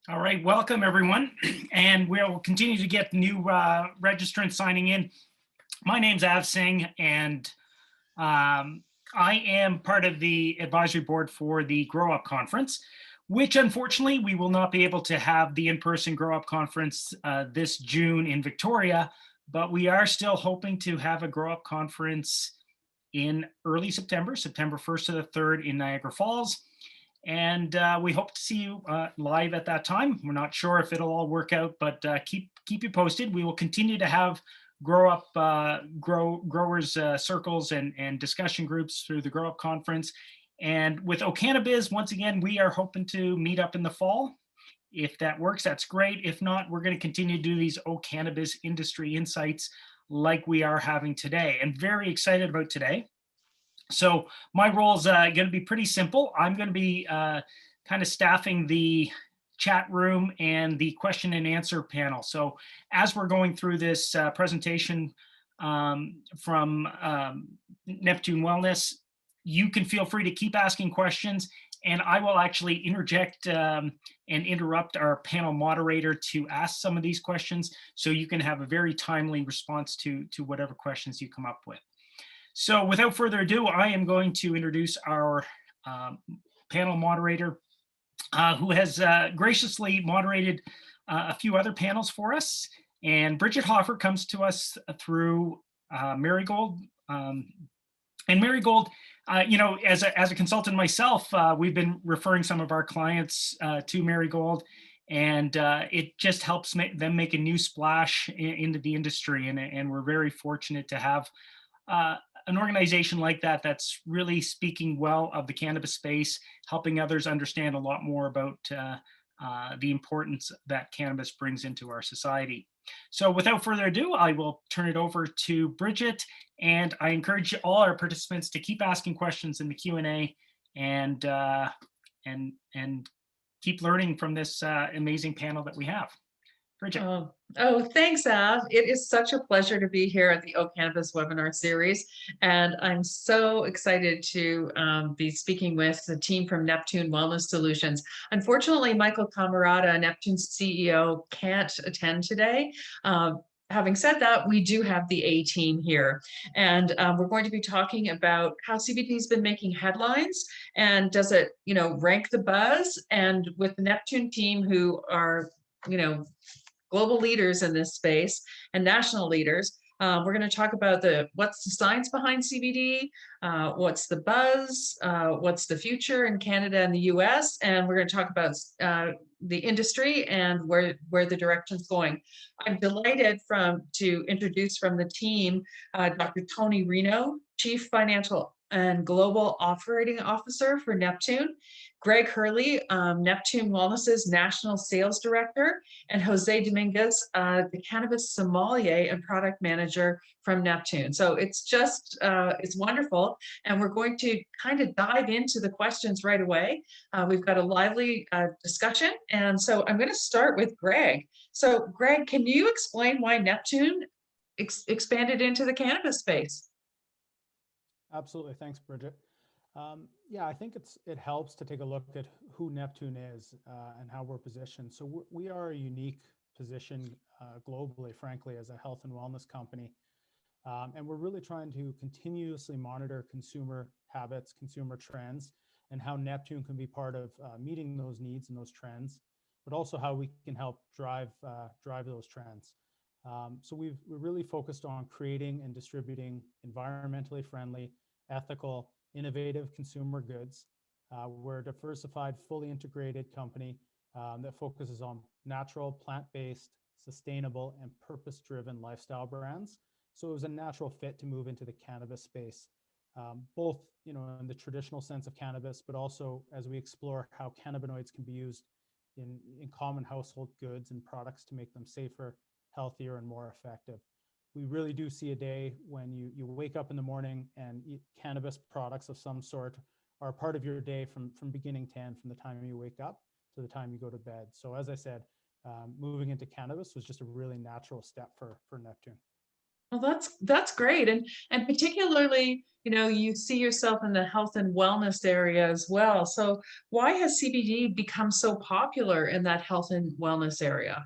All right, welcome everyone. And we'll continue to get new registrants signing in. My name's Singh, and I am part of the advisory board for the Grow Up Conference, which unfortunately we will not be able to have the in-person Grow Up Conference this June in Victoria, but we are still hoping to have a Grow Up Conference in early September, September 1st to the 3rd in Niagara Falls. And we hope to see you live at that time. We're not sure if it'll all work out, but keep you posted. We will continue to have growers circles and discussion groups through the Grow Up Conference. And with Cannabis, once again, we are hoping to meet up in the fall. If that works, that's great. If not, we're going to continue to do these Cannabis industry insights like we are having today. And very excited about today. So my role is going to be pretty simple. I'm going to be kind of staffing the chat room and the question and answer panel. So as we're going through this presentation from Neptune Wellness, you can feel free to keep asking questions, and I will actually interject and interrupt our panel moderator to ask some of these questions, so you can have a very timely response to whatever questions you come up with. So without further ado, I am going to introduce our panel moderator, who has graciously moderated a few other panels for us. And Bridget Hoffer comes to us through Marigold. And Marigold, as a consultant myself, we've been referring some of our clients to Marigold, and it just helps them make a new splash into the industry. And we're very fortunate to have an organization like that that's really speaking well of the cannabis space, helping others understand a lot more about the importance that cannabis brings into our society. So without further ado, I will turn it over to Bridget, and I encourage all our participants to keep asking questions in the Q&A and keep learning from this amazing panel that we have. Bridget. Thanks, Av. It is such a pleasure to be here at the Cannabis webinar series. And I'm so excited to be speaking with the team from Neptune Wellness Solutions. Unfortunately, Michael Camarada, Neptune's CEO, can't attend today. Having said that, we do have the A team here, and we're going to be talking about how CBD has been making headlines, and does it, rank the buzz? And with the Neptune team, who are, global leaders in this space and national leaders, we're going to talk about what's the science behind CBD, what's the buzz, what's the future in Canada and the US, and we're going to talk about the industry and where the direction's going. I'm delighted to introduce from the team Dr. Tony Reno, Chief Financial and Global Operating Officer for Neptune, Greg Hurley, Neptune Wellness's National Sales Director, and Jose Dominguez, the Cannabis Sommelier and Product Manager from Neptune. So it's just, it's wonderful. And we're going to kind of dive into the questions right away. We've got a lively discussion. And so I'm going to start with Greg. So Greg, can you explain why Neptune expanded into the cannabis space? Absolutely. Thanks, Bridget. Yeah, I think it helps to take a look at who Neptune is and how we're positioned. So we are a unique position globally, frankly, as a health and wellness company. And we're really trying to continuously monitor consumer habits, consumer trends, and how Neptune can be part of meeting those needs and those trends, but also how we can help drive those trends. So we're really focused on creating and distributing environmentally friendly, ethical, innovative consumer goods. We're a diversified, fully integrated company that focuses on natural, plant-based, sustainable, and purpose-driven lifestyle brands. So it was a natural fit to move into the cannabis space, both in the traditional sense of cannabis, but also as we explore how cannabinoids can be used in common household goods and products to make them safer, healthier, and more effective. We really do see a day when you wake up in the morning and eat cannabis products of some sort are part of your day from beginning to end, from the time you wake up to the time you go to bed. So as I said, moving into cannabis was just a really natural step for Neptune. Well, that's great, and particularly you see yourself in the health and wellness area as well. So why has CBD become so popular in that health and wellness area?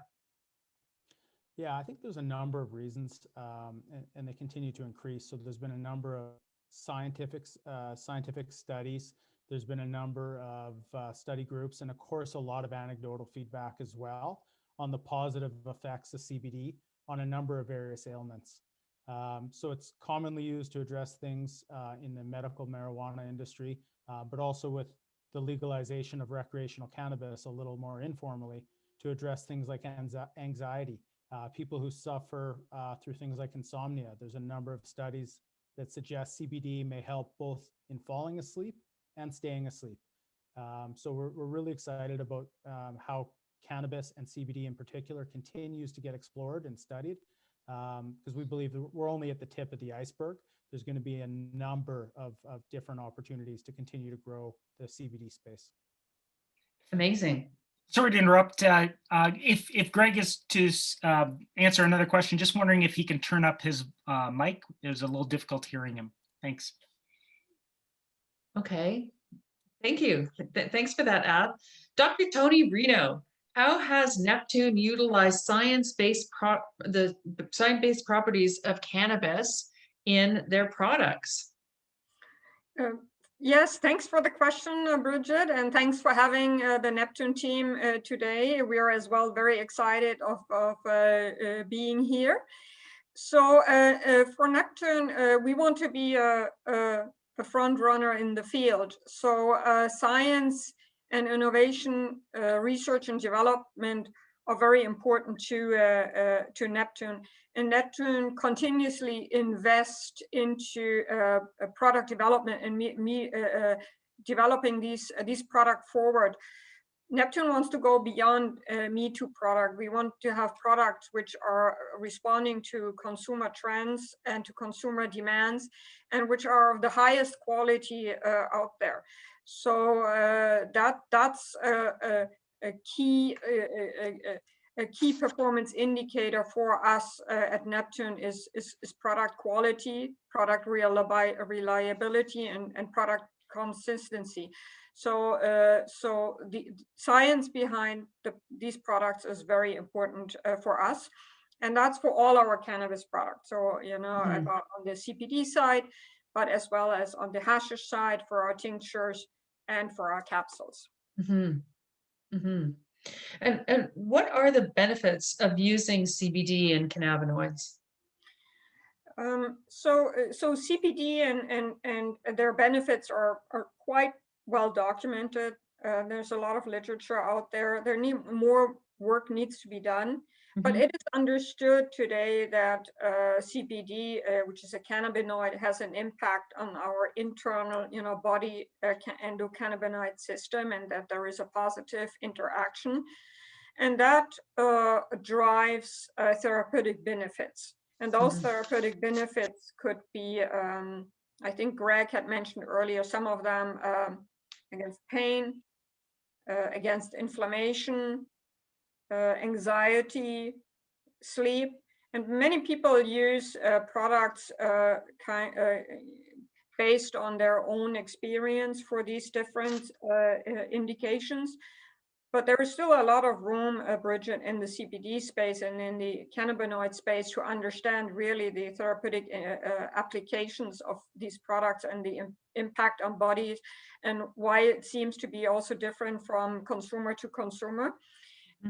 Yeah, I think there's a number of reasons, and they continue to increase. So there's been a number of scientific studies. There's been a number of study groups, and of course, a lot of anecdotal feedback as well on the positive effects of CBD on a number of various ailments. So it's commonly used to address things in the medical marijuana industry, but also with the legalization of recreational cannabis a little more informally to address things like anxiety. People who suffer through things like insomnia. There's a number of studies that suggest CBD may help both in falling asleep and staying asleep. So we're really excited about how cannabis and CBD in particular continues to get explored and studied, because we believe that we're only at the tip of the iceberg. There's going to be a number of different opportunities to continue to grow the CBD space. Amazing. Sorry to interrupt. If Greg is to answer another question, just wondering if he can turn up his mic. It was a little difficult hearing him. Thanks. Okay. Thank you. Thanks for that, Ab. Dr. Tony Reno, how has Neptune utilized science-based properties of cannabis in their products? Yes, thanks for the question, Bridget, and thanks for having the Neptune team today. We are as well very excited of being here. So for Neptune, we want to be a front runner in the field. So science and innovation, research and development are very important to Neptune. And Neptune continuously invest into product development and developing these product forward. Neptune wants to go beyond Me Too product. We want to have products which are responding to consumer trends and to consumer demands, and which are of the highest quality out there. So that's a key performance indicator for us at Neptune is product quality, product reliability, and product consistency. So the science behind these products is very important for us, and that's for all our cannabis products. So about on the CBD side, but as well as on the hashish side for our tinctures and for our capsules. Mm-hmm. Mm-hmm. And what are the benefits of using CBD and cannabinoids? So CBD and their benefits are quite well documented. There's a lot of literature out there. More work needs to be done, but it is understood today that CBD, which is a cannabinoid, has an impact on our internal, body endocannabinoid system, and that there is a positive interaction, and that drives therapeutic benefits. And those therapeutic benefits could be, I think Greg had mentioned earlier, some of them against pain, against inflammation, anxiety, sleep. And many people use products based on their own experience for these different indications. But there is still a lot of room, Bridget, in the CBD space and in the cannabinoid space to understand really the therapeutic applications of these products and the impact on bodies, and why it seems to be also different from consumer to consumer,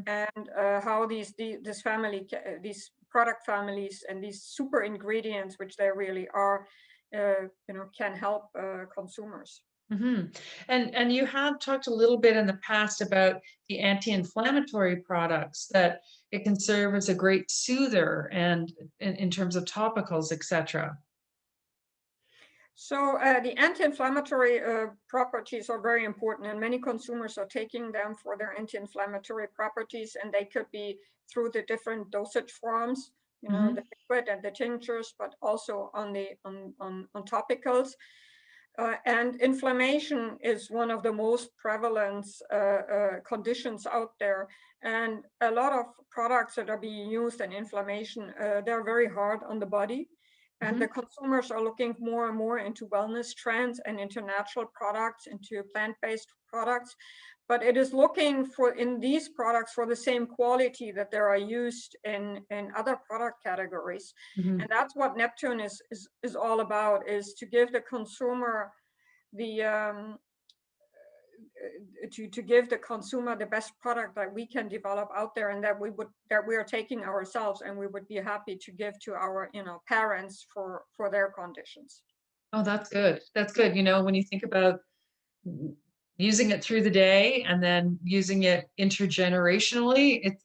and how these product families and these super ingredients, which they really are, can help consumers. Mm-hmm. And you have talked a little bit in the past about the anti-inflammatory products, that it can serve as a great soother and in terms of topicals, etc. So the anti-inflammatory properties are very important, and many consumers are taking them for their anti-inflammatory properties, and they could be through the different dosage forms, the liquid and the tinctures, but also on topicals. And inflammation is one of the most prevalent conditions out there. And a lot of products that are being used in inflammation, they're very hard on the body. And the consumers are looking more and more into wellness trends and into natural products, into plant-based products. But it is looking for in these products for the same quality that they are used in other product categories. And that's what Neptune is all about, is to give the consumer the to give the consumer the best product that we can develop out there, and that we are taking ourselves, and we would be happy to give to our parents for their conditions. Oh, that's good. That's good. You know, when you think about using it through the day and then using it intergenerationally,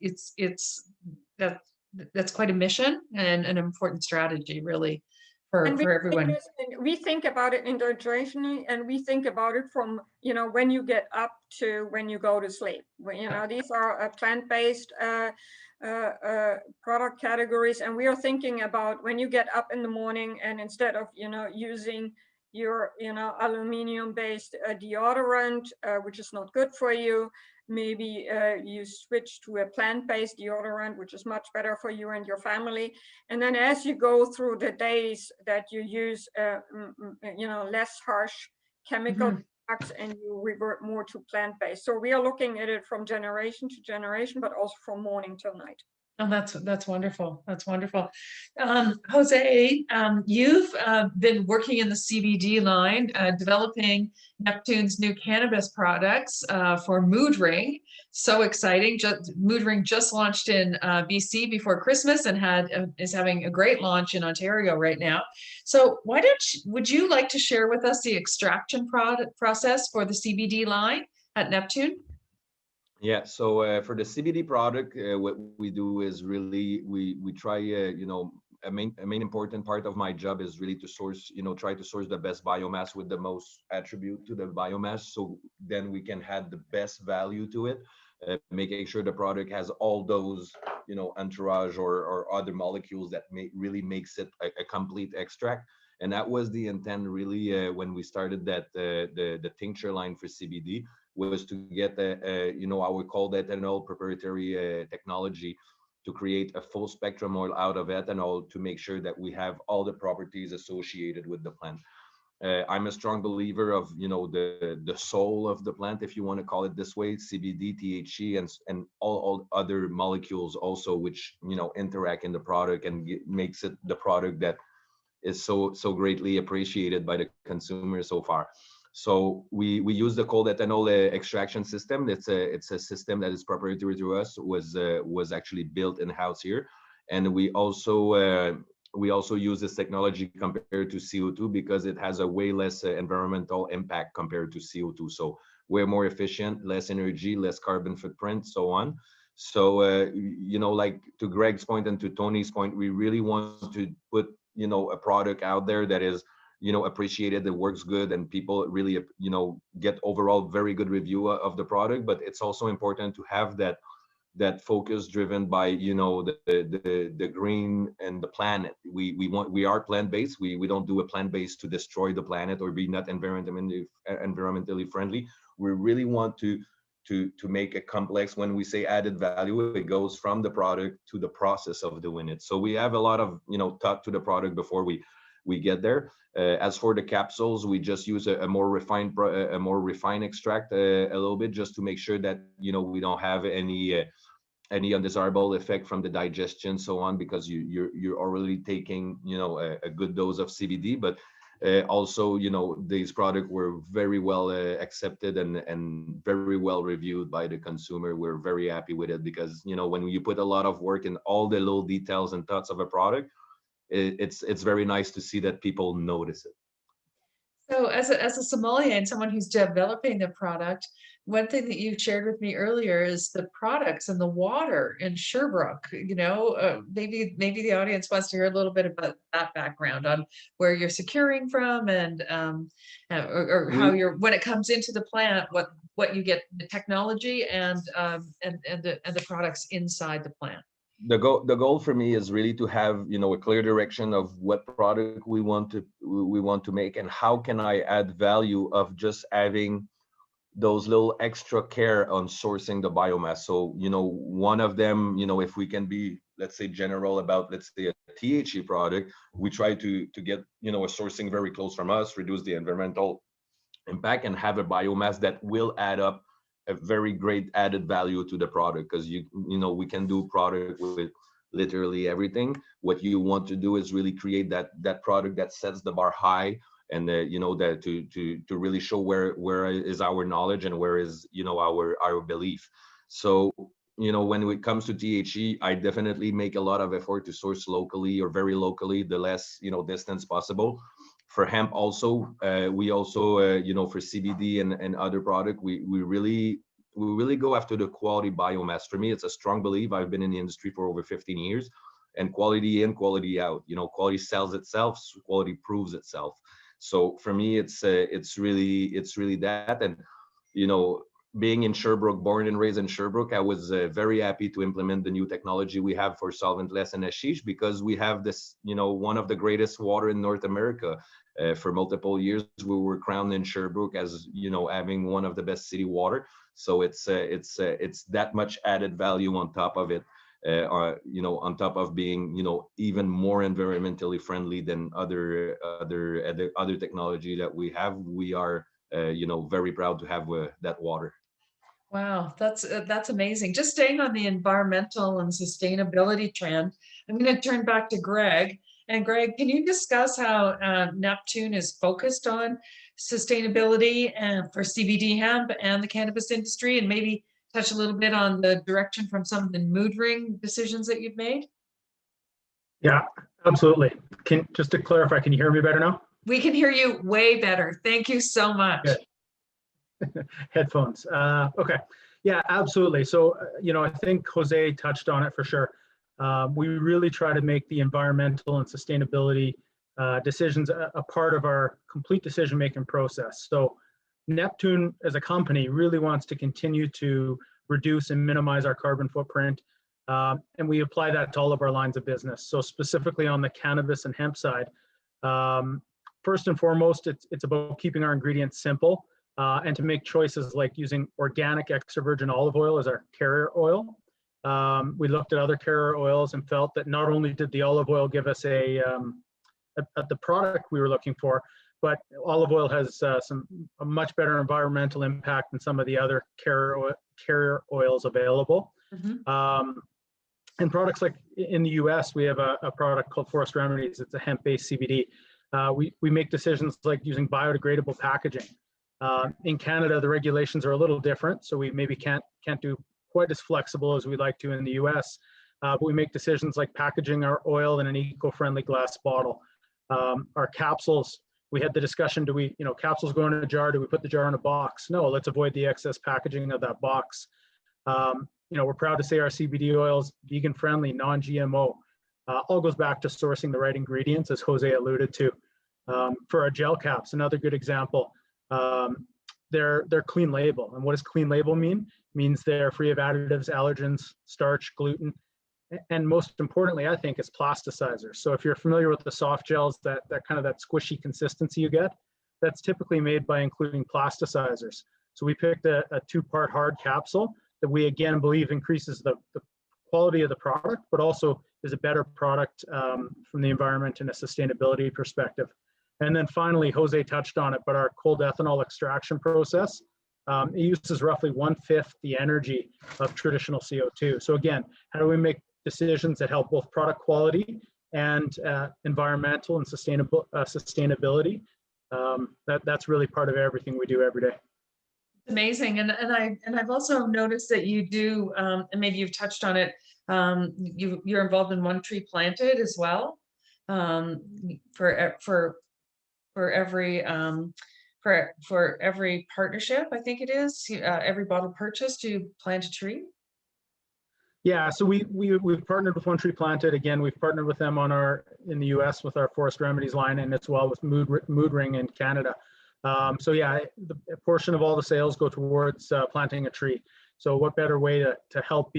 that's quite a mission and an important strategy, really, for everyone. We think about it intergenerationally, and we think about it from when you get up to when you go to sleep. These are plant-based product categories, and we are thinking about when you get up in the morning, and instead of using your aluminum-based deodorant, which is not good for you, maybe you switch to a plant-based deodorant, which is much better for you and your family. And then as you go through the days that you use less harsh chemical products, and you revert more to plant-based. So we are looking at it from generation to generation, but also from morning till night. Oh, that's wonderful. That's wonderful. Jose, you've been working in the CBD line, developing Neptune's new cannabis products for Mood Ring. So exciting. Mood Ring just launched in BC before Christmas and is having a great launch in Ontario right now. So would you like to share with us the extraction process for the CBD line at Neptune? Yeah, so for the CBD product, what we do is really we try, a main important part of my job is really to source, try to source the best biomass with the most attribute to the biomass, so then we can add the best value to it, making sure the product has all those, entourage or other molecules that really makes it a complete extract. And that was the intent really when we started that the tincture line for CBD, was to get our cold ethanol proprietary technology to create a full spectrum oil out of ethanol, to make sure that we have all the properties associated with the plant. I'm a strong believer of the soul of the plant, if you want to call it this way, CBD, THC, and all other molecules also, which interact in the product and makes it the product that is so greatly appreciated by the consumer so far. So we use the cold ethanol extraction system. It's a system that is proprietary to us, was actually built in-house here. And we also use this technology compared to CO2 because it has a way less environmental impact compared to CO2. So we're more efficient, less energy, less carbon footprint, so on. So like to Greg's point and to Tony's point, we really want to put a product out there that is appreciated, that works good, and people really get overall very good review of the product. But it's also important to have that focus driven by the green and the planet. We are plant-based. We don't do a plant-based to destroy the planet or be not environmentally friendly. We really want to make a complex. When we say added value, it goes from the product to the process of doing it. So we have a lot of thought to the product before we get there. As for the capsules, we just use a more refined extract a little bit, just to make sure that we don't have any undesirable effect from the digestion, so on, because you're already taking a good dose of CBD. But also these products were very well accepted and very well reviewed by the consumer. We're very happy with it because when you put a lot of work in all the little details and thoughts of a product, it's very nice to see that people notice it. So as a sommelier and someone who's developing the product, one thing that you shared with me earlier is the products and the water in Sherbrooke. Maybe the audience wants to hear a little bit about that background on where you're securing from, and or how when it comes into the plant, what you get, the technology and the products inside the plant. The goal for me is really to have a clear direction of what product we want to make, and how can I add value of just having those little extra care on sourcing the biomass. So, one of them, if we can be, let's say, general about, let's say, a THC product, we try to get, a sourcing very close from us, reduce the environmental impact, and have a biomass that will add up a very great added value to the product. Because we can do product with literally everything. What you want to do is really create that product that sets the bar high, and that to really show where is our knowledge and where is our belief. So when it comes to THC, I definitely make a lot of effort to source locally, or very locally, the less distance possible. For hemp also, we also for CBD and other product, we really go after the quality biomass. For me, it's a strong belief. I've been in the industry for over 15 years, and quality in, quality out. Quality sells itself, quality proves itself. So for me, it's really that. And being in Sherbrooke, born and raised in Sherbrooke, I was very happy to implement the new technology we have for solventless and hashish, because we have this, one of the greatest water in North America. For multiple years, we were crowned in Sherbrooke as, having one of the best city water. So it's that much added value on top of it. On top of being, even more environmentally friendly than other technology that we have. We are, very proud to have that water. Wow, that's amazing. Just staying on the environmental and sustainability trend, I'm going to turn back to Greg. And Greg, can you discuss how Neptune is focused on sustainability and for CBD hemp and the cannabis industry, and maybe touch a little bit on the direction from some of the mood ring decisions that you've made? Yeah, absolutely. Just to clarify, can you hear me better now? We can hear you way better. Thank you so much. Good. Headphones. Okay. Yeah, absolutely. So, I think Jose touched on it for sure. We really try to make the environmental and sustainability decisions a part of our complete decision-making process. So Neptune as a company really wants to continue to reduce and minimize our carbon footprint. And we apply that to all of our lines of business. So specifically on the cannabis and hemp side, first and foremost, it's about keeping our ingredients simple. And to make choices like using organic extra virgin olive oil as our carrier oil. We looked at other carrier oils and felt that not only did the olive oil give us the product we were looking for, but olive oil has a much better environmental impact than some of the other carrier oils available. Mm-hmm. And products like in the US, we have a product called Forest Remedies. It's a hemp-based CBD. We make decisions like using biodegradable packaging. In Canada, the regulations are a little different, so we maybe can't do quite as flexible as we'd like to in the US. But we make decisions like packaging our oil in an eco-friendly glass bottle. Our capsules, we had the discussion, capsules go in a jar, do we put the jar in a box? No, let's avoid the excess packaging of that box. We're proud to say our CBD oil is vegan friendly, non-GMO. All goes back to sourcing the right ingredients, as Jose alluded to. For our gel caps, another good example, they're clean label. And what does clean label mean? It means they're free of additives, allergens, starch, gluten, and most importantly, I think, is plasticizers. So if you're familiar with the soft gels, that kind of that squishy consistency you get, that's typically made by including plasticizers. So we picked a 2-part hard capsule that we again believe increases the quality of the product, but also is a better product from the environment and a sustainability perspective. And then finally, Jose touched on it, but our cold ethanol extraction process, it uses roughly 1/5 the energy of traditional CO2. So again, how do we make decisions that help both product quality and environmental and sustainability? That's really part of everything we do every day. Amazing. And I've also noticed that you do, and maybe you've touched on it, you're involved in One Tree Planted as well, for every partnership, I think it is, every bottle purchased, you plant a tree. Yeah, so we've partnered with One Tree Planted. Again, we've partnered with them in the US with our Forest Remedies line, and as well with Mood Ring in Canada. So yeah, a portion of all the sales go towards planting a tree. So what better way to help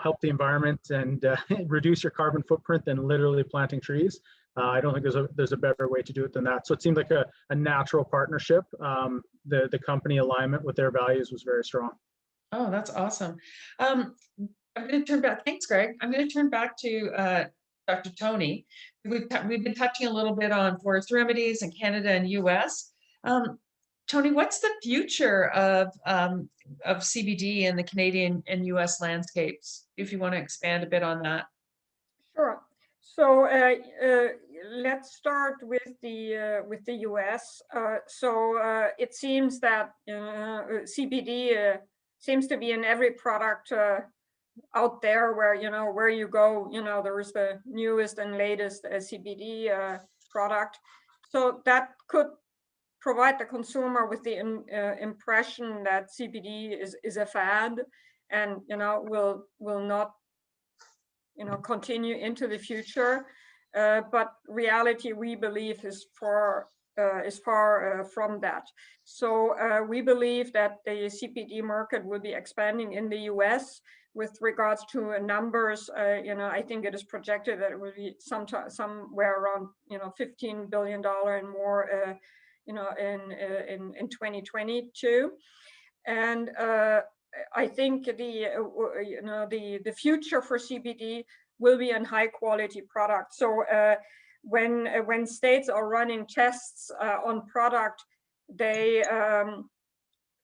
help the environment and reduce your carbon footprint than literally planting trees? I don't think there's a better way to do it than that. So it seemed like a natural partnership. The company alignment with their values was very strong. Oh, that's awesome. I'm going to turn back. Thanks, Greg. I'm going to turn back to Dr. Tony. We've been touching a little bit on forest remedies in Canada and US. Tony, what's the future of CBD in the Canadian and US landscapes? If you want to expand a bit on that. Sure. So let's start with the US. It seems that CBD seems to be in every product out there where you go. There is the newest and latest CBD product. So that could provide the consumer with the impression that CBD is a fad, and will not continue into the future. But reality, we believe, is far from that. So we believe that the CBD market will be expanding in the US. With regards to numbers, I think it is projected that it will be somewhere around $15 billion and more in 2022. And I think the future for CBD will be in high quality products. So when states are running tests on product,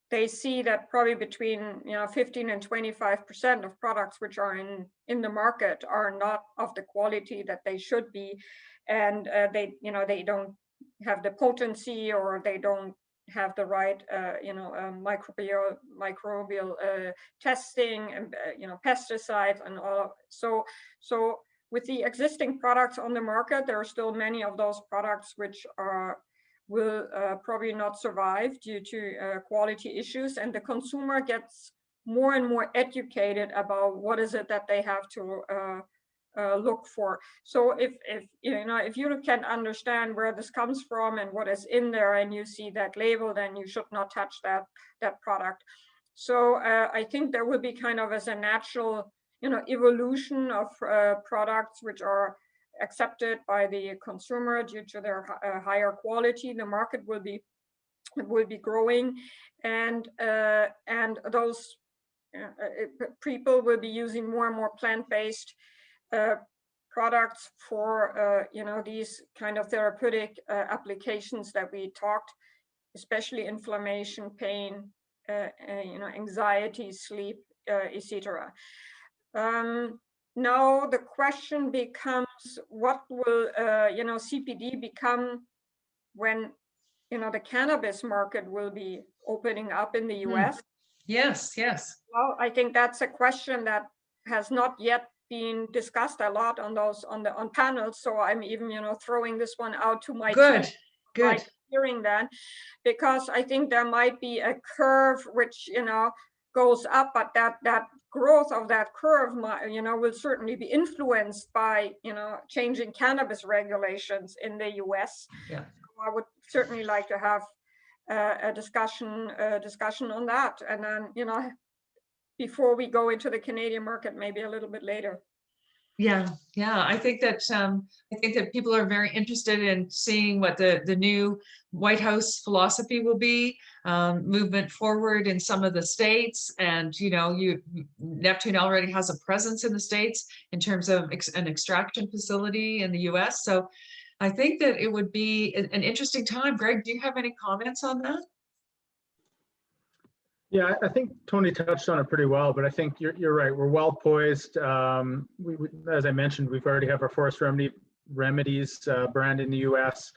they see that probably between 15 and 25% of products which are in the market are not of the quality that they should be, and they don't have the potency, or they don't have the right microbial testing, and pesticides and all. So with the existing products on the market, there are still many of those products which will probably not survive due to quality issues, and the consumer gets more and more educated about what is it that they have to look for. So if you can understand where this comes from and what is in there, and you see that label, then you should not touch that product. So I think there will be kind of as a natural evolution of products which are accepted by the consumer due to their higher quality. The market will be growing, and those people will be using more and more plant-based products for these kind of therapeutic applications that we talked, especially inflammation, pain, anxiety, sleep, etc. Now the question becomes, what will CBD become when the cannabis market will be opening up in the US? Yes. Well, I think that's a question that has not yet been discussed a lot on panels. So I'm even throwing this one out to my team. Good. Hearing that, because I think there might be a curve which goes up, but that growth of that curve will certainly be influenced by changing cannabis regulations in the US. Yeah. So I would certainly like to have a discussion on that, and then before we go into the Canadian market, maybe a little bit later. Yeah. I think that people are very interested in seeing what the new White House philosophy will be, movement forward in some of the states, and Neptune already has a presence in the states in terms of an extraction facility in the US. So I think that it would be an interesting time. Greg, do you have any comments on that? Yeah, I think Tony touched on it pretty well, but I think you're right. We're well poised. As I mentioned, we've already have our forest remedies brand in the US.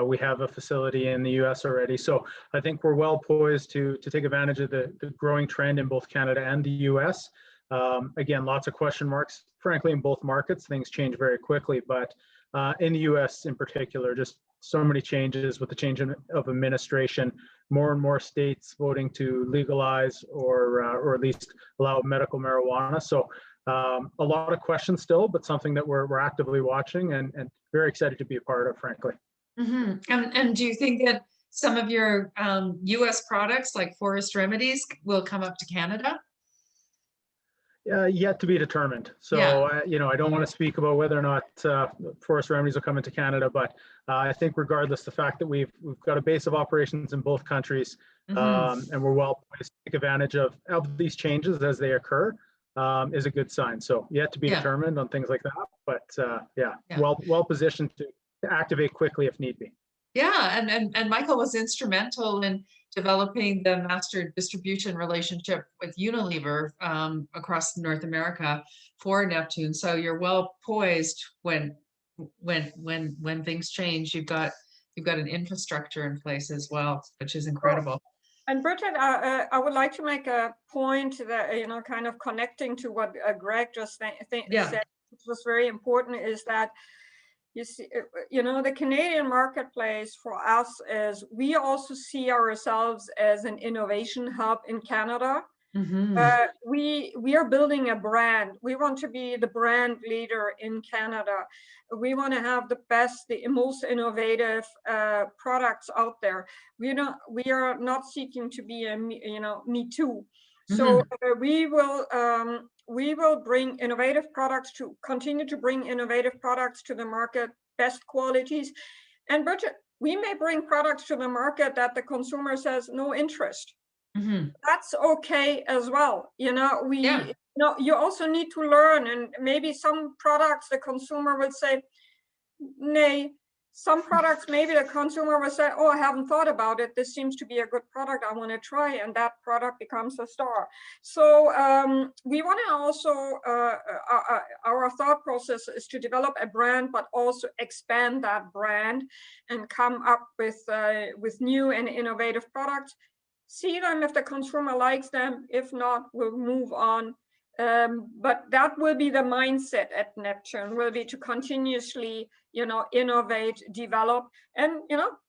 We have a facility in the US already. So I think we're well poised to take advantage of the growing trend in both Canada and the US. Again, lots of question marks. Frankly, in both markets, things change very quickly, but in the US in particular, just so many changes with the change of administration, more and more states voting to legalize or at least allow medical marijuana. So a lot of questions still, but something that we're actively watching and very excited to be a part of, frankly. Mm-hmm. And do you think that some of your US products like forest remedies will come up to Canada? Yet to be determined. So, Yeah. I don't want to speak about whether or not forest remedies will come into Canada, but I think regardless, the fact that we've got a base of operations in both countries, and we're well placed to take advantage of these changes as they occur, is a good sign. So yet to be determined on things like that, but well positioned to activate quickly if need be. Yeah, and Michael was instrumental in developing the master distribution relationship with Unilever across North America for Neptune. So you're well poised when things change. You've got an infrastructure in place as well, which is incredible. And Bridget, I would like to make a point that, kind of connecting to what Greg just said, which was very important, is that you see, the Canadian marketplace for us is we also see ourselves as an innovation hub in Canada. We are building a brand. We want to be the brand leader in Canada. We want to have the best, the most innovative products out there. We are not seeking to be a me too. So we will bring innovative products continue to bring innovative products to the market, best qualities. And Bridget, we may bring products to the market that the consumer says no interest. That's okay as well. You also need to learn, and maybe some products the consumer will say, nay. Some products, maybe the consumer will say, oh, I haven't thought about it. This seems to be a good product. I want to try, and that product becomes a star. So we want to also, our thought process is to develop a brand, but also expand that brand and come up with new and innovative products. See them if the consumer likes them. If not, we'll move on. But that will be the mindset at Neptune, will be to continuously, innovate, develop, and,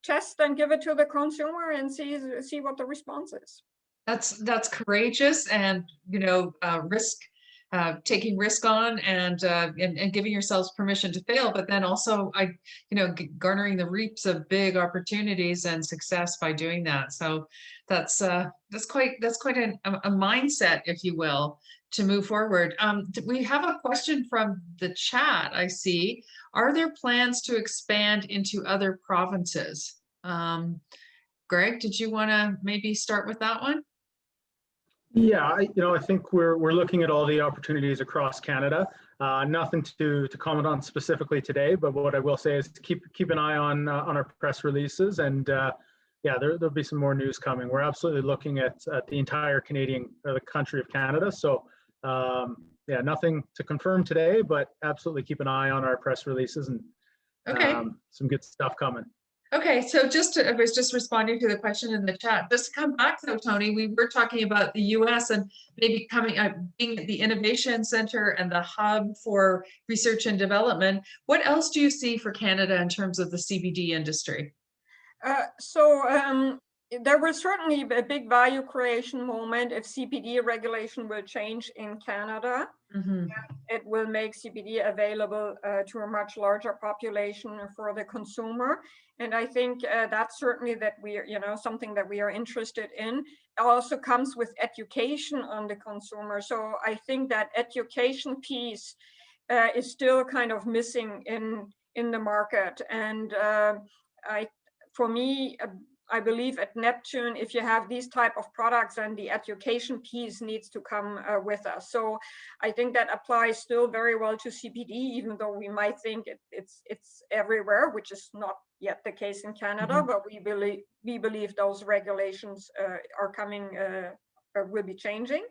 test and give it to the consumer and see what the response is. That's courageous and, taking risk on and giving yourselves permission to fail, but then also garnering the reaps of big opportunities and success by doing that. So that's quite a mindset, if you will, to move forward. We have a question from the chat. I see. Are there plans to expand into other provinces? Greg, did you want to maybe start with that one? Yeah, I think we're looking at all the opportunities across Canada. Nothing to comment on specifically today, but what I will say is keep an eye on our press releases, and there'll be some more news coming. We're absolutely looking at the entire the country of Canada. So nothing to confirm today, but absolutely keep an eye on our press releases and some good stuff coming. Okay, so I was just responding to the question in the chat. Just to come back though, Tony, we were talking about the US and maybe being the innovation center and the hub for research and development. What else do you see for Canada in terms of the CBD industry? There will certainly be a big value creation moment if CBD regulation will change in Canada. It will make CBD available to a much larger population for the consumer. And I think that's certainly something that we are interested in. It also comes with education on the consumer. So I think that education piece is still kind of missing in the market. And for me, I believe at Neptune, if you have these type of products, then the education piece needs to come with us. So I think that applies still very well to CBD, even though we might think it's everywhere, which is not yet the case in Canada. But we believe those regulations are coming, will be changing.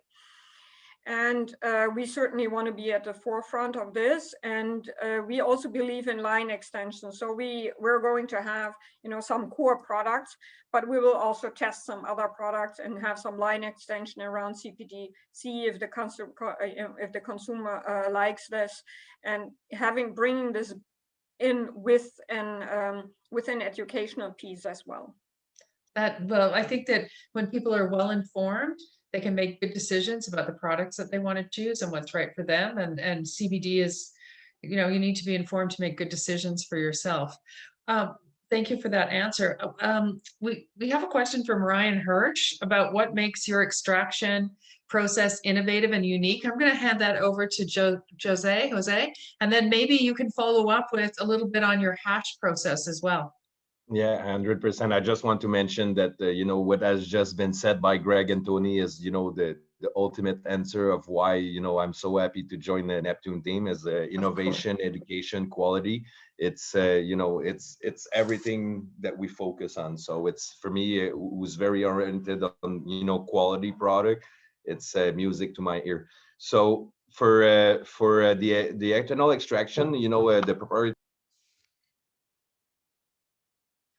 And we certainly want to be at the forefront of this. And we also believe in line extension. So we're going to have, some core products, but we will also test some other products and have some line extension around CBD, see if the consumer likes this, and bringing this in with an educational piece as well. I think that when people are well informed, they can make good decisions about the products that they want to choose and what's right for them. And CBD is, you need to be informed to make good decisions for yourself. Thank you for that answer. We have a question from Ryan Hirsch about what makes your extraction process innovative and unique. I'm going to hand that over to Jose, and then maybe you can follow up with a little bit on your hash process as well. Yeah, 100%. I just want to mention that, what has just been said by Greg and Tony is, the ultimate answer of why, I'm so happy to join the Neptune team is innovation, education, quality. It's, it's everything that we focus on. So it's, for me, it was very oriented on, quality product. It's music to my ear. So for the ethanol extraction, the proprietary.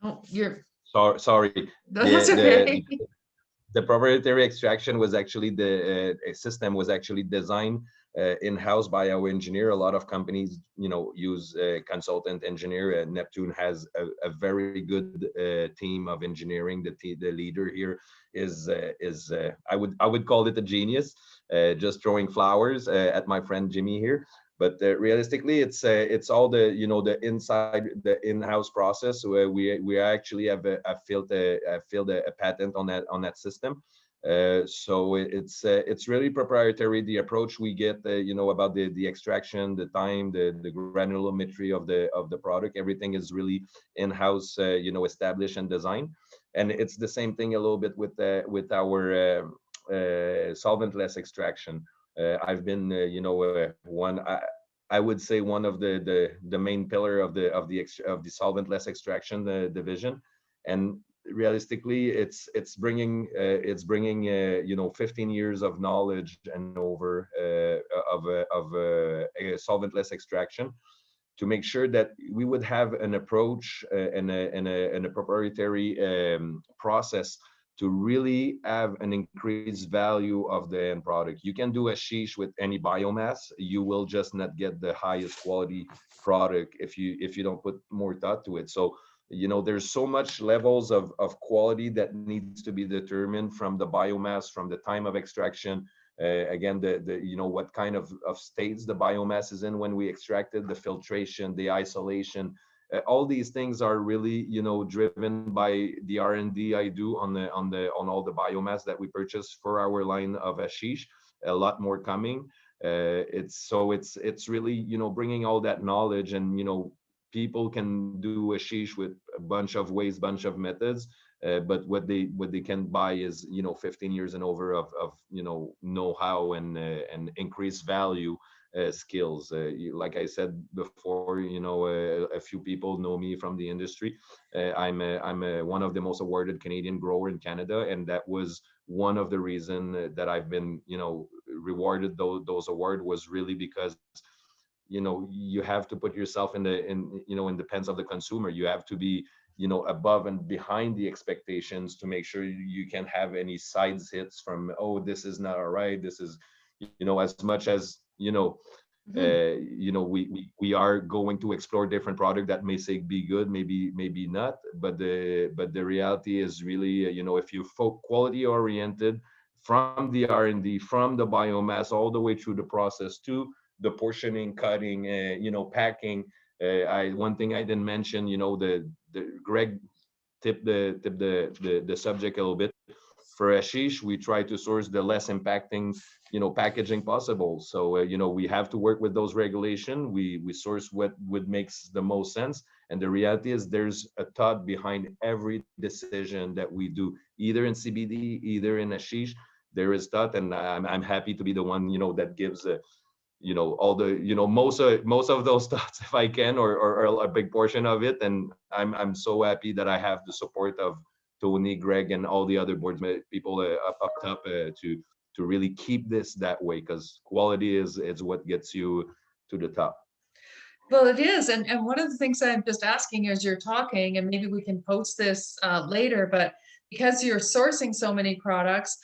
Oh, you're Sorry. that's okay. The proprietary extraction was actually the system was actually designed in-house by our engineer. A lot of companies, use consultant engineer. Neptune has a very good team of engineering. The leader here is I would call it a genius. Just throwing flowers at my friend Jimmy here. But realistically, it's all the the in-house process where we actually have filed a patent on that system. So it's really proprietary. The approach we get, about the extraction, the time, the granulometry of the product, everything is really in-house, established and designed. And it's the same thing a little bit with our solventless extraction. I've been, I would say one of the main pillar of the solventless extraction division, and realistically, it's bringing 15 years of knowledge and over of a solventless extraction to make sure that we would have an approach and a proprietary process to really have an increased value of the end product. You can do a sheesh with any biomass, you will just not get the highest quality product if you don't put more thought to it. So, there's so much levels of quality that needs to be determined from the biomass, from the time of extraction. Again, what kind of states the biomass is in when we extract it, the filtration, the isolation. All these things are really, driven by the R&D I do on all the biomass that we purchase for our line of hashish. A lot more coming. It's really, bringing all that knowledge, and people can do hashish with a bunch of ways, bunch of methods. But what they can buy is 15 years and over of know-how and increased value. Skills. Like I said before, a few people know me from the industry. I'm one of the most awarded Canadian grower in Canada, and that was one of the reason that I've been, rewarded those awards was really because, you have to put yourself in the pens of the consumer. You have to be, above and behind the expectations to make sure you can have any side hits from, oh, this is not all right. This is, as much as we are going to explore different product that may say be good, maybe not, but the reality is really, if you quality oriented from the R&D, from the biomass, all the way through the process to the portioning, cutting, packing. One thing I didn't mention, the Greg tipped the subject a little bit. For hashish, we try to source the less impacting, packaging possible. So, we have to work with those regulations. We source what makes the most sense. And the reality is there's a thought behind every decision that we do, either in CBD, either in hashish. There is thought, and I'm happy to be the one, that gives all the, most of those thoughts if I can, or a big portion of it. And I'm so happy that I have the support of Tony, Greg, and all the other board people up top to really keep this that way, because quality is what gets you to the top. Well, it is. And one of the things I'm just asking as you're talking, and maybe we can post this later, but because you're sourcing so many products,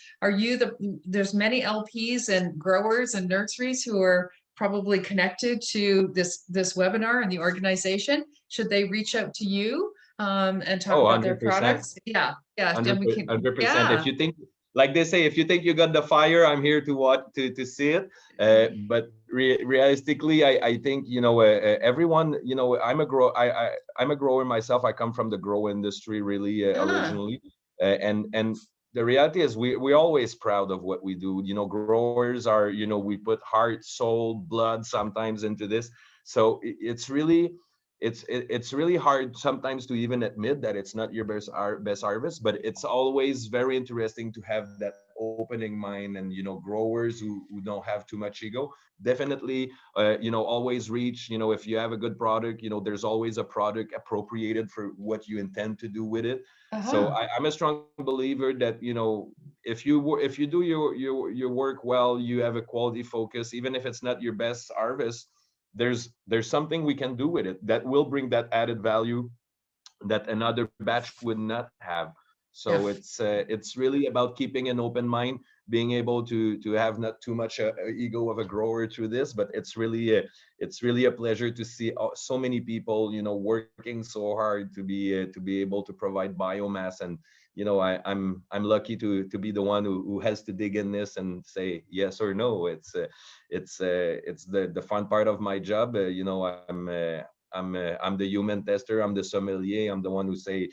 there's many LPs and growers and nurseries who are probably connected to this webinar and the organization. Should they reach out to you and talk about their products? Yeah. 100%. Yeah. If you think like they say, if you think you got the fire, I'm here to what to see it. But realistically, I think, you know, everyone, you know, I'm a grower myself. I come from the grow industry really originally, and the reality is we're always proud of what we do. You know, growers are, you know, we put heart, soul, blood sometimes into this. So it's really it's really hard sometimes to even admit that it's not your best harvest, but it's always very interesting to have that opening mind, and, you know, growers who don't have too much ego definitely, you know, always reach, you know, if you have a good product, you know, there's always a product appropriated for what you intend to do with it. So I'm a strong believer that, you know, if you do your work well, you have a quality focus, even if it's not your best harvest, there's something we can do with it that will bring that added value that another batch would not have. So Yeah. it's really about keeping an open mind, being able to have not too much ego of a grower through this, but it's really a pleasure to see so many people, you know, working so hard to be able to provide biomass. And, you know, I'm lucky to be the one who has to dig in this and say yes or no. It's the fun part of my job. You know, I'm the human tester. I'm the sommelier. I'm the one who say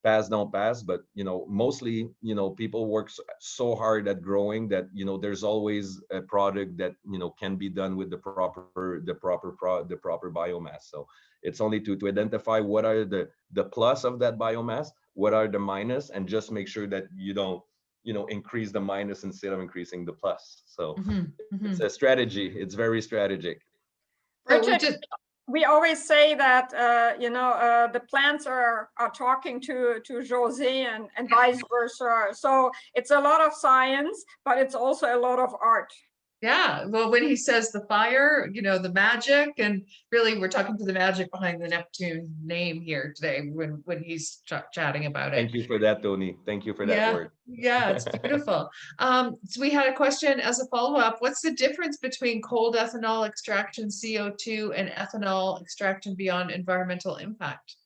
pass, don't pass. But, you know, mostly, you know, people work so hard at growing that, you know, there's always a product that, you know, can be done with the proper biomass. So it's only to identify what are the plus of that biomass, what are the minus, and just make sure that you don't, you know, increase the minus instead of increasing the plus. So it's a strategy. It's very strategic. So we Bridget, just we always say that the plants are talking to Jose and vice versa. So it's a lot of science, but it's also a lot of art. Yeah, well, when he says the fire, you know, the magic, and really we're talking to the magic behind the Neptune name here today when he's chatting about it. Thank you for that, Tony. Thank you for that Yeah, word. yeah, it's beautiful. So we had a question as a follow-up. What's the difference between cold ethanol extraction CO2 and ethanol extraction beyond environmental impact?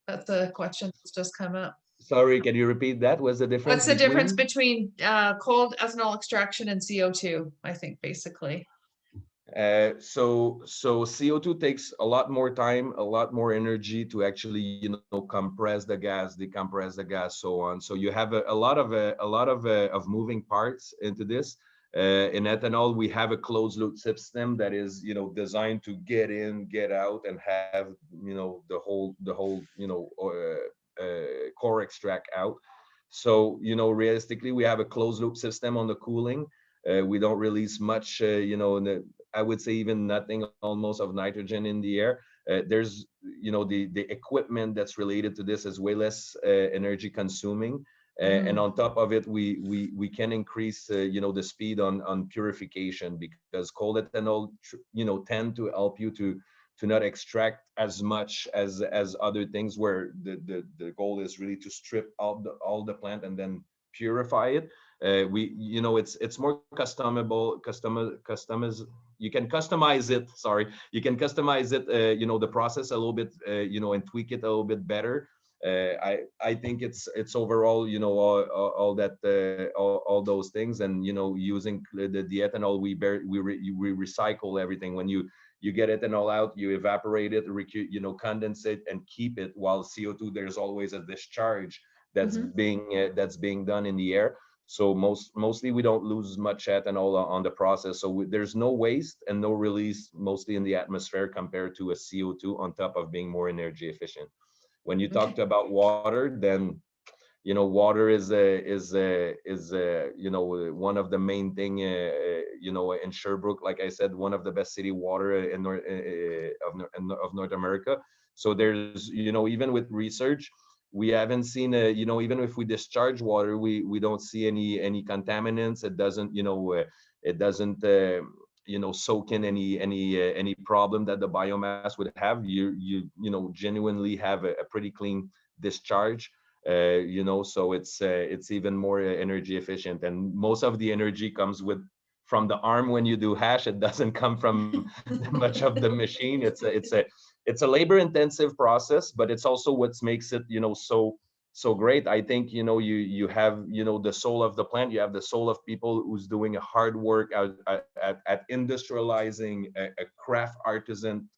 That's a question that's just come up. Sorry, can you repeat that? What's the difference What's the difference between? between cold ethanol extraction and CO2, I think, basically. So CO2 takes a lot more time, a lot more energy to actually, you know, compress the gas, decompress the gas, so on. So you have a lot of moving parts into this. In ethanol, we have a closed loop system that is, you know, designed to get in, get out, and have, you know, the whole, you know, core extract out. So, you know, realistically, we have a closed loop system on the cooling. We don't release much, you know, I would say even nothing almost of nitrogen in the air. There's, you know, the equipment that's related to this is way less energy consuming. And on top of it, we can increase, you know, the speed on purification, because cold ethanol, you know, tend to help you to not extract as much as other things, where the goal is really to strip out all the plant and then purify it. We, you know, it's more you can customize it. Sorry, you can customize it. You know, the process a little bit. You know, and tweak it a little bit better. I think it's overall, you know, all that all those things, and, you know, using the ethanol, we recycle everything. When you get ethanol out, you evaporate it, you know, condense it, and keep it. While CO2, there's always a discharge that's being done in the air. So mostly we don't lose much ethanol on the process. So there's no waste and no release mostly in the atmosphere compared to a CO2, on top of being more energy efficient. When you talked about water, then, you know, water is you know, one of the main thing, you know, in Sherbrooke, like I said, one of the best city water in of North America. So there's, you know, even with research, we haven't seen you know, even if we discharge water, we don't see any contaminants. It doesn't, you know, it doesn't you know, soak in any problem that the biomass would have. You know, genuinely have a pretty clean discharge. You know, so it's even more energy efficient, and most of the energy comes from the arm when you do hash. It doesn't come from much of the machine. It's a labor intensive process, but it's also what makes it, you know, so So great. I think, you have, the soul of the plant. You have the soul of people who's doing a hard work at industrializing a craft artisan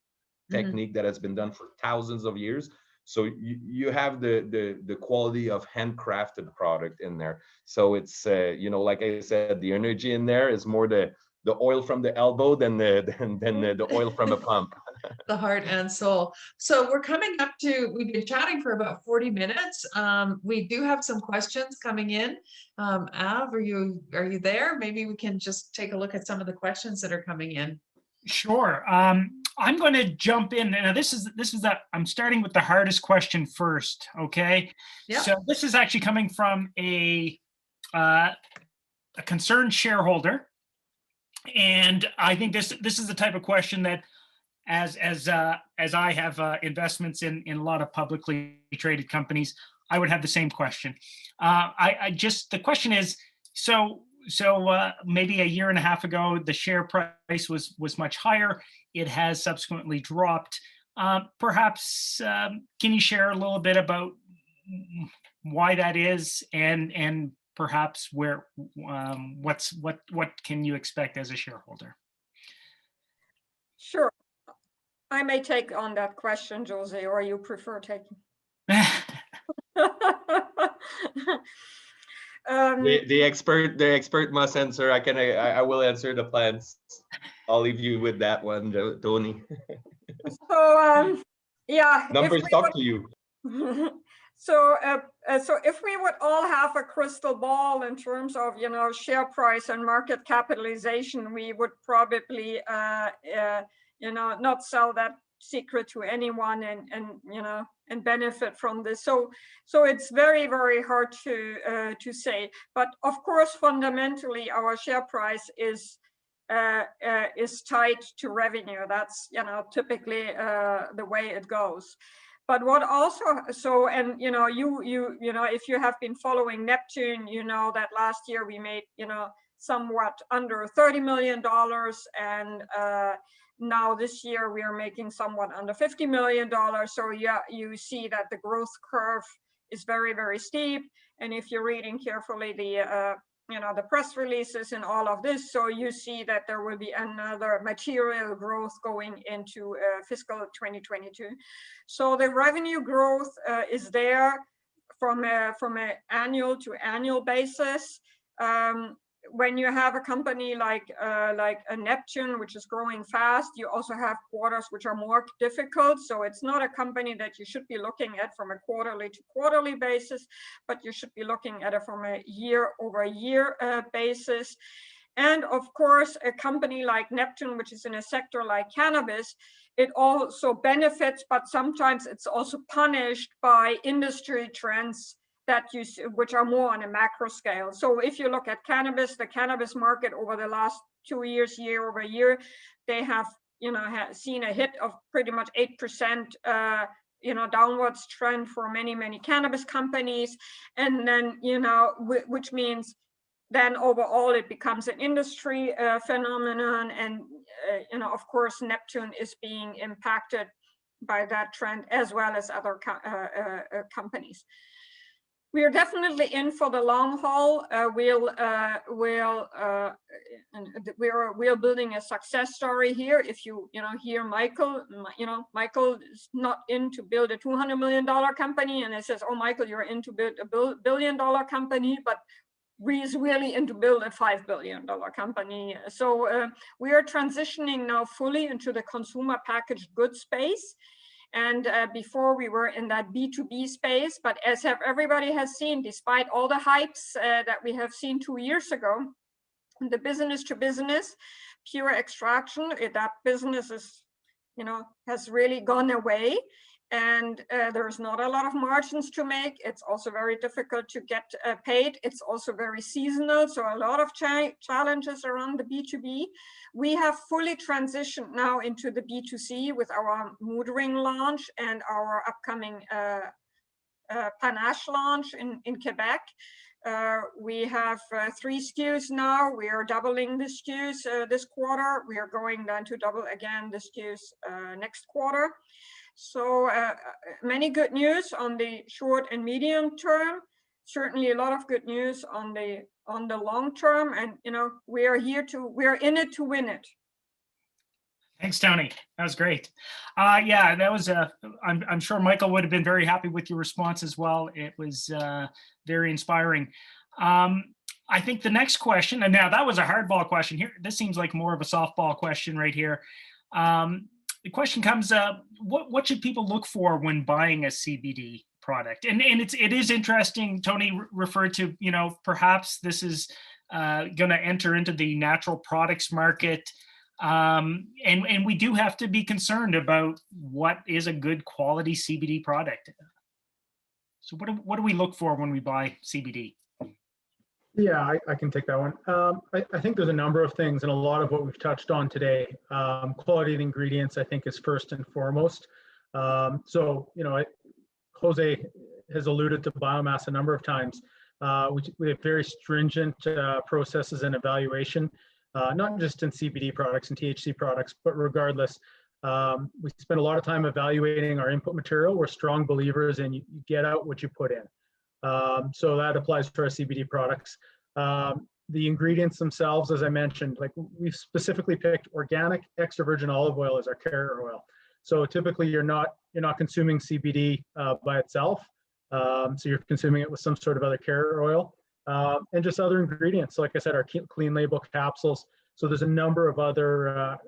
technique that has been done for thousands of years. So you have the quality of handcrafted product in there. So it's like I said, the energy in there is more the oil from the elbow than the oil from a pump. The heart and soul. So we're coming up to, we've been chatting for about 40 minutes. We do have some questions coming in. Av, are you there? Maybe we can just take a look at some of the questions that are coming in. Sure. I'm going to jump in. Now, I'm starting with the hardest question first. Okay. Yeah. So this is actually coming from a concerned shareholder, and I think this is the type of question that, as I have investments in a lot of publicly traded companies, I would have the same question. The question is, so maybe a year and a half ago, the share price was much higher. It has subsequently dropped. Perhaps can you share a little bit about why that is, and perhaps what can you expect as a shareholder? Sure. I may take on that question, Jose, or you prefer taking? The expert must answer. I will answer the plans. I'll leave you with that one, Tony. So yeah, Numbers talk to you. So if we would all have a crystal ball in terms of share price and market capitalization, we would probably not sell that secret to anyone and benefit from this. So it's very, very hard to say. But of course, fundamentally, our share price is tied to revenue. That's typically the way it goes. But what also, if you have been following Neptune, you know that last year we made somewhat under $30 million, and now this year we are making somewhat under $50 million. So yeah, you see that the growth curve is very, very steep. And if you're reading carefully the press releases and all of this, so you see that there will be another material growth going into fiscal 2022. So the revenue growth is there from an annual to annual basis. When you have a company like a Neptune, which is growing fast, you also have quarters which are more difficult. So it's not a company that you should be looking at from a quarterly to quarterly basis, but you should be looking at it from a year-over-year basis. And of course, a company like Neptune, which is in a sector like cannabis, it also benefits, but sometimes it's also punished by industry trends that which are more on a macro scale. So if you look at cannabis, the cannabis market over the last 2 years, year over year, they have seen a hit of pretty much 8% downwards trend for many cannabis companies, and then which means then overall it becomes an industry phenomenon, and of course Neptune is being impacted by that trend as well as other companies. We are definitely in for the long haul. We're building a success story here. If you hear Michael, Michael is not in to build a $200 million company, and it says, oh, Michael, you're in to build a $1 billion company, but he's really into build a $5 billion company. So we are transitioning now fully into the consumer packaged goods space. And before we were in that B2B space, but as everybody has seen, despite all the hypes that we have seen 2 years ago, the business to business, pure extraction, that business is, has really gone away. And there's not a lot of margins to make. It's also very difficult to get paid. It's also very seasonal. So a lot of challenges around the B2B. We have fully transitioned now into the B2C with our mood ring launch and our upcoming Panache launch in Quebec. We have 3 SKUs now. We are doubling the SKUs this quarter. We are going down to double again the SKUs next quarter. So many good news on the short and medium term. Certainly a lot of good news on the long term, and we are in it to win it. Thanks, Tony. That was great. Yeah, that was I'm sure Michael would have been very happy with your response as well. It was very inspiring. I think the next question, and now that was a hardball question here. This seems like more of a softball question right here. The question comes, what should people look for when buying a CBD product? And it is interesting. Tony referred to, perhaps this is going to enter into the natural products market. And we do have to be concerned about what is a good quality CBD product. So what do we look for when we buy CBD? Yeah, I can take that one. I think there's a number of things, and a lot of what we've touched on today. Quality of ingredients, I think, is first and foremost. Jose has alluded to biomass a number of times. We have very stringent processes and evaluation, not just in CBD products and THC products, but regardless. We spend a lot of time evaluating our input material. We're strong believers in you get out what you put in. So that applies to our CBD products. The ingredients themselves, as I mentioned, like we've specifically picked organic extra virgin olive oil as our carrier oil. So typically you're not consuming CBD by itself. So you're consuming it with some sort of other carrier oil and just other ingredients. Like I said, our clean label capsules. So there's a number of other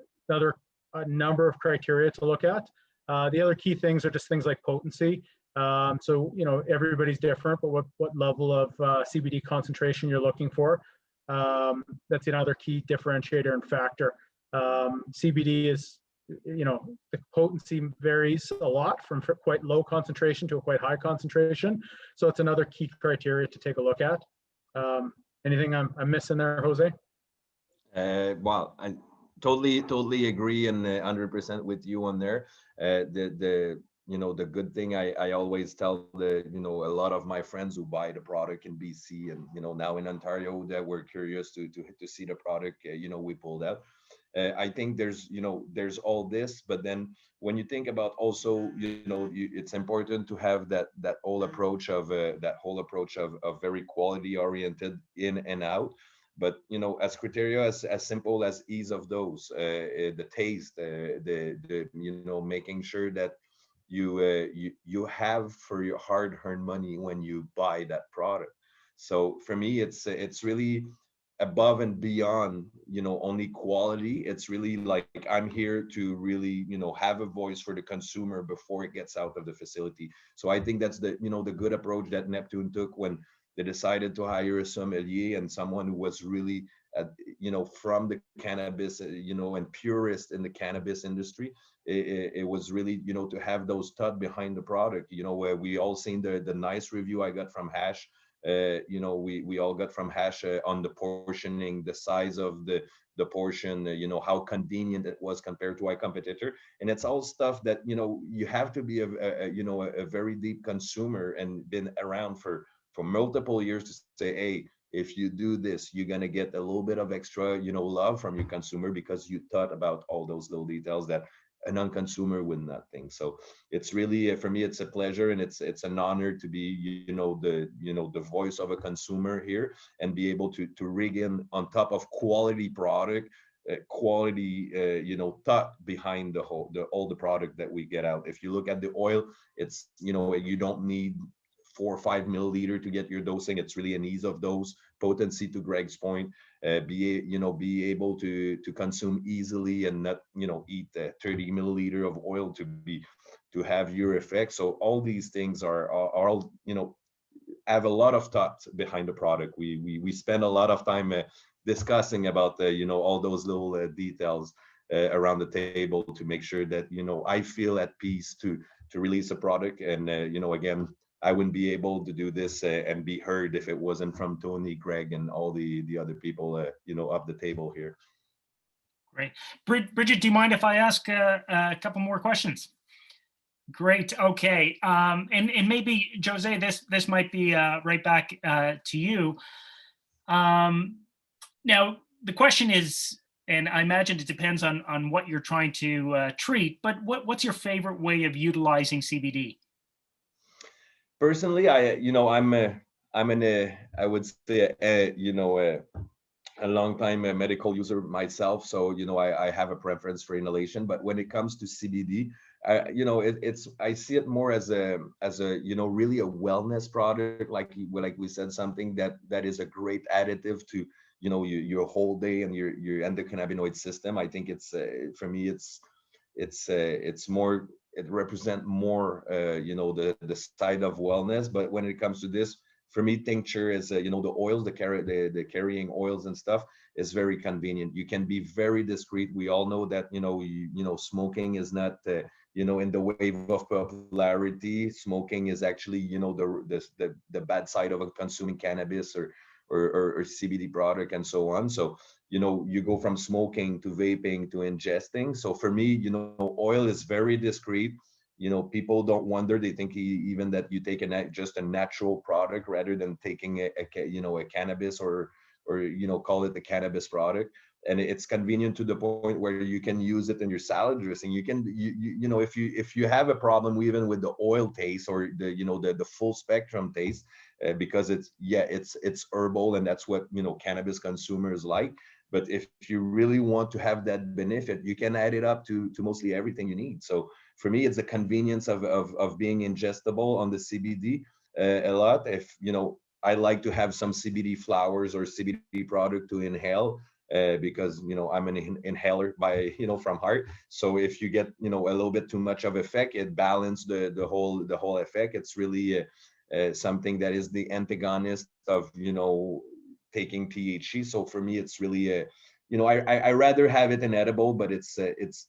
number of criteria to look at. The other key things are just things like potency. So everybody's different, but what level of CBD concentration you're looking for. That's another key differentiator and factor. CBD is, the potency varies a lot from quite low concentration to a quite high concentration. So it's another key criteria to take a look at. Anything I'm missing there, Jose? Well, I totally agree and 100% with you on there. The good thing I always tell a lot of my friends who buy the product in BC and now in Ontario that we're curious to see the product we pulled out. I think there's all this, but then when you think about also it's important to have that whole approach of very quality oriented in and out. But as criteria as simple as ease of dose, the taste, the making sure that you have for your hard-earned money when you buy that product. So for me, it's really above and beyond only quality. It's really like I'm here to really have a voice for the consumer before it gets out of the facility. So I think that's the the good approach that Neptune took when they decided to hire a sommelier and someone who was really from the cannabis and purist in the cannabis industry. It was really to have those thought behind the product, where we all seen the nice review I got from Hash. We all got from Hash on the portioning, the size of the portion, how convenient it was compared to our competitor. And it's all stuff that you have to be a very deep consumer and been around for multiple years to say, hey, if you do this, you're going to get a little bit of extra love from your consumer because you thought about all those little details that a non-consumer would not think. So it's really, for me, it's a pleasure and it's an honor to be the voice of a consumer here and be able to rig in on top of quality product, quality thought behind all the product that we get out. If you look at the oil, it's you don't need 4 or 5 milliliter to get your dosing. It's really an ease of dose, potency to Greg's point, be able to consume easily and not eat 30 milliliter of oil to have your effect. So all these things are all have a lot of thought behind the product. We spend a lot of time discussing about all those little details around the table to make sure that I feel at peace to release a product. And again, I wouldn't be able to do this and be heard if it wasn't from Tony, Greg, and all the other people, up the table here. Great. Bridget, do you mind if I ask a couple more questions? Great. Okay. And maybe, Jose, this might be right back to you. Now, the question is, and I imagine it depends on what you're trying to treat, but what's your favorite way of utilizing CBD? Personally, I'm in a, I would say, a long time medical user myself. So, I have a preference for inhalation, but when it comes to CBD, I see it more as a, really a wellness product. Like we said, something that is a great additive to, your whole day and your endocannabinoid system. I think it's, for me, it's more, it represent more the side of wellness. But when it comes to this, for me, tincture is the oils, the carrying oils and stuff is very convenient. You can be very discreet. We all know that smoking is not in the wave of popularity. Smoking is actually the bad side of consuming cannabis or CBD product and so on. So you go from smoking to vaping to ingesting. So for me, oil is very discreet. People don't wonder. They think even that you take just a natural product rather than taking a cannabis or call it the cannabis product. And it's convenient to the point where you can use it in your salad dressing. You can, if you have a problem even with the oil taste or the full spectrum taste, because it's herbal and that's what cannabis consumers like. But if you really want to have that benefit, you can add it up to mostly everything you need. So for me, it's the convenience of being ingestible on the CBD a lot. If I like to have some CBD flowers or CBD product to inhale, because I'm an inhaler from heart. So if you get a little bit too much of effect, it balances the whole effect. It's really something that is the antagonist of taking THC. So for me, it's really I rather have it in edible, but it's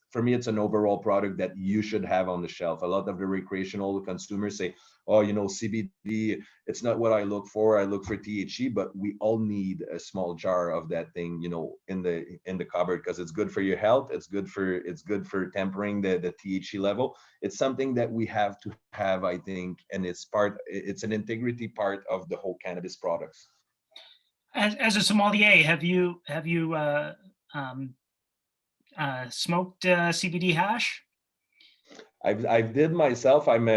for me, it's an overall product that you should have on the shelf. A lot of the recreational consumers say, oh, CBD, it's not what I look for. I look for THC, but we all need a small jar of that thing, in the cupboard, because it's good for your health. It's good for tempering the THC level. It's something that we have to have, I think, and it's an integrity part of the whole cannabis products. As a sommelier, have you smoked CBD hash? I did myself. I'm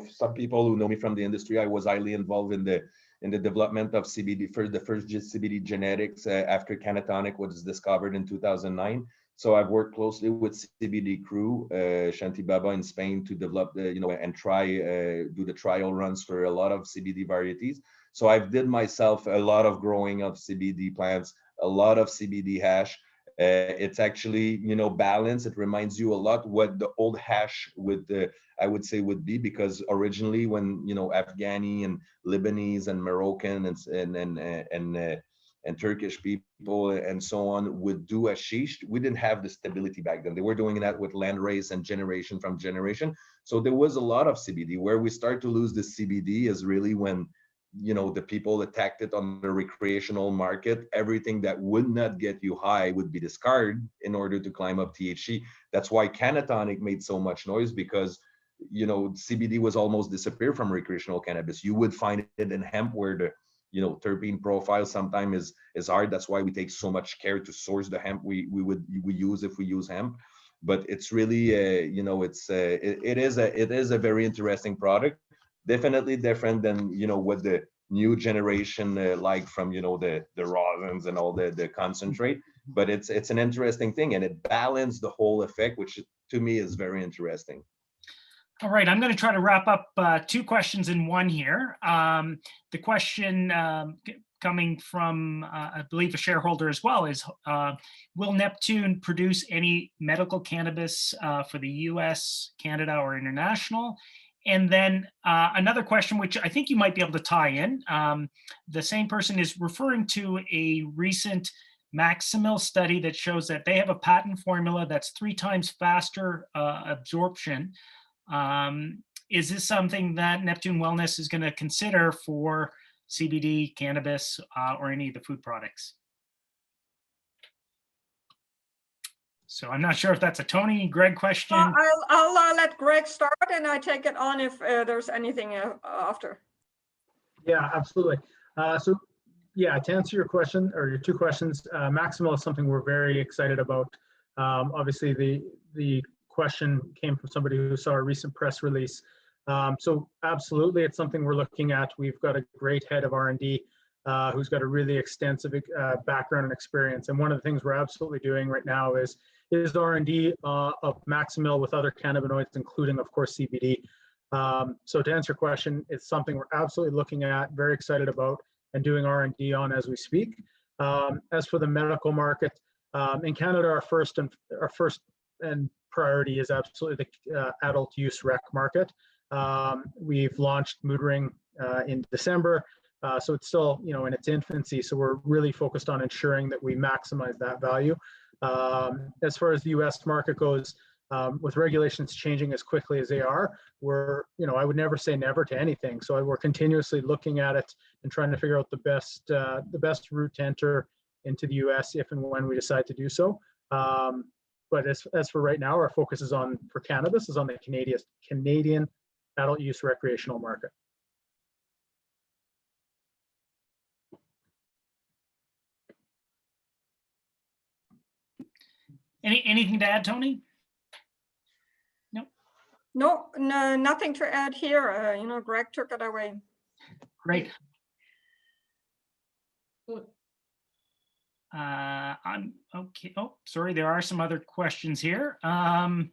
some people who know me from the industry, I was highly involved in the development of CBD for the first CBD genetics after Canatonic was discovered in 2009. So I've worked closely with CBD crew, Shanti Baba in Spain, to develop and try do the trial runs for a lot of CBD varieties. So I've did myself a lot of growing of CBD plants, a lot of CBD hash. It's actually balanced. It reminds you a lot what the old hash I would say would be, because originally when Afghani and Lebanese and Moroccan and Turkish people and so on would do hashish, we didn't have the stability back then. They were doing that with landrace and generation from generation. So there was a lot of CBD. Where we start to lose the CBD is really when the people attacked it on the recreational market. Everything that would not get you high would be discarded in order to climb up THC. That's why Canatonic made so much noise, because CBD was almost disappeared from recreational cannabis. You would find it in hemp, where the terpene profile sometimes is hard. That's why we take so much care to source the hemp we use if we use hemp. But it's really it is a very interesting product. Definitely different than what the new generation like from the rosins and all the concentrate. But it's an interesting thing, and it balanced the whole effect, which to me is very interesting. All right, I'm going to try to wrap up two questions in one here. The question coming from, I believe, a shareholder as well is, will Neptune produce any medical cannabis for the US, Canada, or international? And then another question, which I think you might be able to tie in. The same person is referring to a recent Maximil study that shows that they have a patent formula that's 3 times faster absorption. Is this something that Neptune Wellness is going to consider for CBD, cannabis, or any of the food products? So I'm not sure if that's a Tony, Greg question. I'll let Greg start, and I take it on if there's anything after. Yeah, absolutely. So Yeah, to answer your question or your two questions, Maximal is something we're very excited about. Obviously, the question came from somebody who saw a recent press release. So absolutely, it's something we're looking at. We've got a great head of R&D who's got a really extensive background and experience. And one of the things we're absolutely doing right now is R&D of Maximal with other cannabinoids, including, of course, CBD. So to answer your question, it's something we're absolutely looking at, very excited about, and doing R&D on as we speak. As for the medical market, in Canada, our first and priority is absolutely the adult use rec market. We've launched Mood Ring in December, so it's still in its infancy. So we're really focused on ensuring that we maximize that value. As far as the U.S. market goes, with regulations changing as quickly as they are, I would never say never to anything. So we're continuously looking at it and trying to figure out the best route to enter into the U.S. if and when we decide to do so. But as for right now, our focus is for cannabis is on the Canadian adult use recreational market. Anything to add, Tony? No, nothing to add here. Greg took it away. Great. I'm okay. Oh, sorry. There are some other questions here. And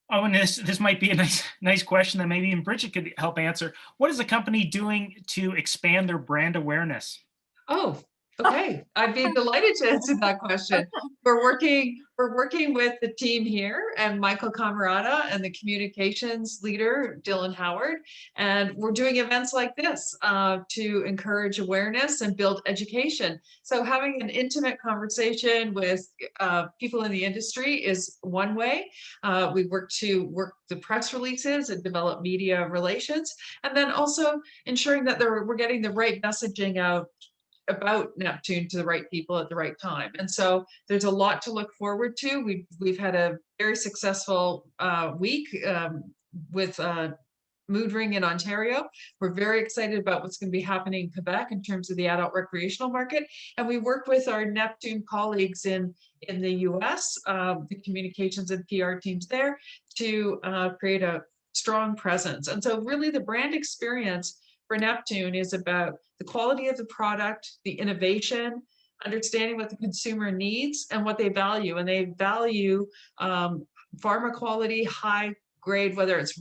this might be a nice question that maybe even Bridget could help answer. What is the company doing to expand their brand awareness? Oh, okay. I'd be delighted to answer that question. We're working with the team here and Michael Camarada and the communications leader, Dylan Howard. And we're doing events like this to encourage awareness and build education. So having an intimate conversation with people in the industry is one way. We work the press releases and develop media relations. And then also ensuring that we're getting the right messaging out about Neptune to the right people at the right time. And so there's a lot to look forward to. We've had a very successful week with Mood Ring in Ontario. We're very excited about what's going to be happening in Quebec in terms of the adult recreational market. And we work with our Neptune colleagues in the US, the communications and PR teams there, to create a strong presence. And so really the brand experience for Neptune is about the quality of the product, the innovation, understanding what the consumer needs and what they value. And they value pharma quality, high grade, whether it's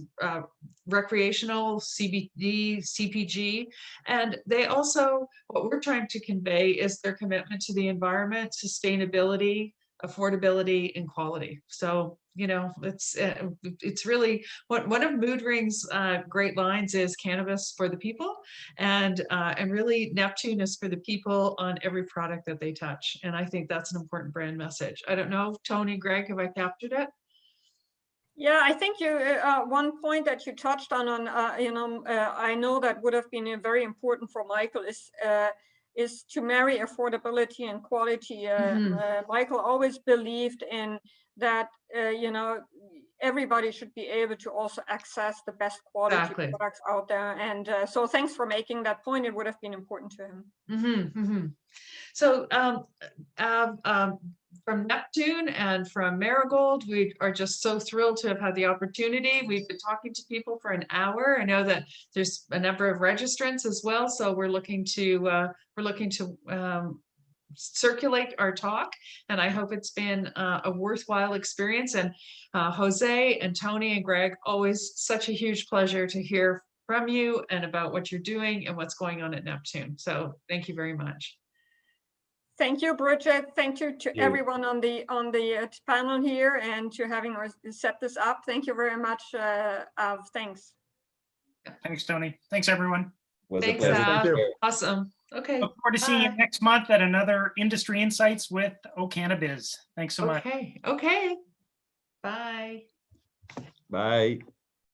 recreational, CBD, CPG. And they also, what we're trying to convey is their commitment to the environment, sustainability, affordability, and quality. So, it's really one of Mood Ring's great lines is cannabis for the people, and really Neptune is for the people on every product that they touch. And I think that's an important brand message. I don't know, Tony, Greg, have I captured it? Yeah, I think one point that you touched on, I know that would have been very important for Michael is to marry affordability and quality. Michael always believed in that, everybody should be able to also access the best quality products out there. And so thanks for making that point. It would have been important to him. So from Neptune and from Marigold, we are just so thrilled to have had the opportunity. We've been talking to people for an hour. I know that there's a number of registrants as well. So we're looking to circulate our talk, and I hope it's been a worthwhile experience. And Jose and Tony and Greg, always such a huge pleasure to hear from you and about what you're doing and what's going on at Neptune. So thank you very much. Thank you, Bridget. Thank you to everyone on the panel here and to having set this up. Thank you very much. Thanks. Thanks, Tony. Thanks, everyone. Thanks, Thank you. Awesome. Okay. Look forward to seeing you next month at another Industry Insights with O'Cannabis. Thanks so much. Okay. Bye. Bye.